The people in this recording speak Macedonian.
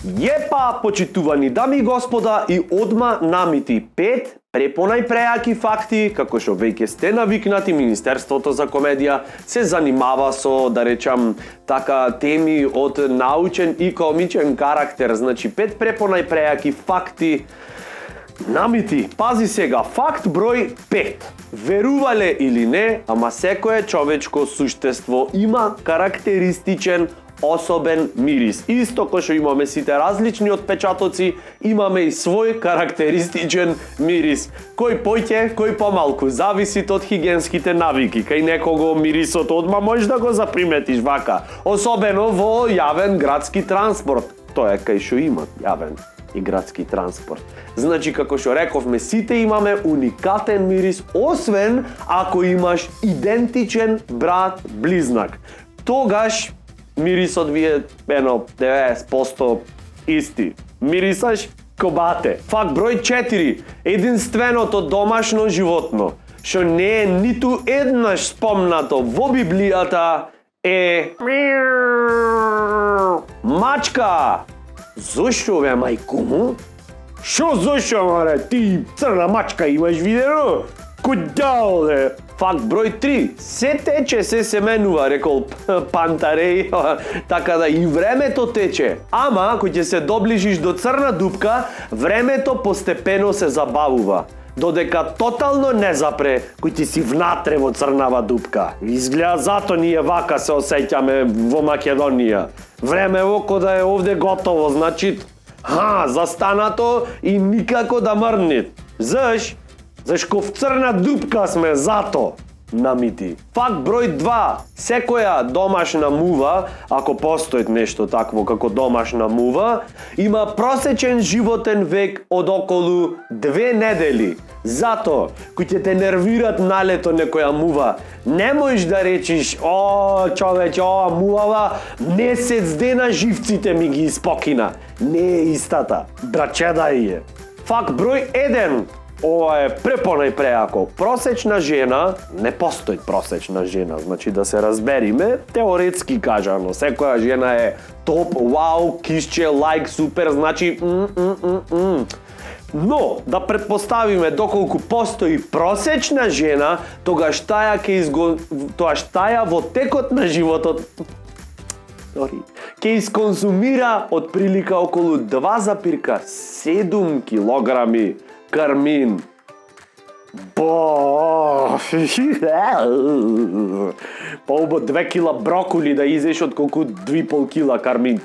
Јепа, почитувани дами и господа, и одма намити 5 препонајпреаки факти, како што веќе сте навикнати, Министерството за комедија се занимава со, да речам, така теми од научен и комичен карактер. Значи 5 препонајпреаки факти намити. Пази сега, факт број 5. Верувале или не, ама секое човечко суштество има карактеристичен особен мирис. Исто кој што имаме сите различни отпечатоци, имаме и свој карактеристичен мирис. Кој поќе, кој помалку, зависи од хигиенските навики. Кај некого мирисот одма можеш да го заприметиш вака, особено во јавен градски транспорт. Тоа е кај што има јавен и градски транспорт. Значи, како што рековме, сите имаме уникатен мирис, освен ако имаш идентичен брат-близнак. Тогаш мирисот ви е 90% исти. Мирисаш кобате. Факт број 4. Единственото домашно животно што не е ниту еднаш спомнато во Библијата е мачка. Зошто бе, мајкуму? Шо зошто, маре? Ти црна мачка имаш видено? Куда бе? Факт број 3. Се тече, се семенува, рекол Пантареј, така да и времето тече. Ама, кој ќе се доближиш до црна дупка, времето постепено се забавува. Додека тотално не запре, кој ти си внатре во црнава дупка. Изгледа зато ние вака се осеќаме во Македонија. Времево кода е овде готово, значи, застанато и никако да мрни. Зашко в црна дупка сме зато намити. Факт број 2. Секоја домашна мува, ако постои нешто такво како домашна мува, има просечен животен век од околу 2 недели. Зато, кој ќе те нервират налето некоја мува, не можеш да речиш, човече, ова мувава месец дена живците ми ги испокина. Не е истата. Брачедај е. Факт број 1. Ова е препонајпреако. Просечна жена, не постои просечна жена, значи да се разбериме, теоретски кажано, секоја жена е топ, вау, кисче, лайк, супер, значи Но, да предпоставиме доколку постои просечна жена, тогаш таа таа во текот на животот ќе исконзумира од прилика околу 2,7 килограми кармин. По 2 кила брокули да изеш од колку 2,5 кила кармин.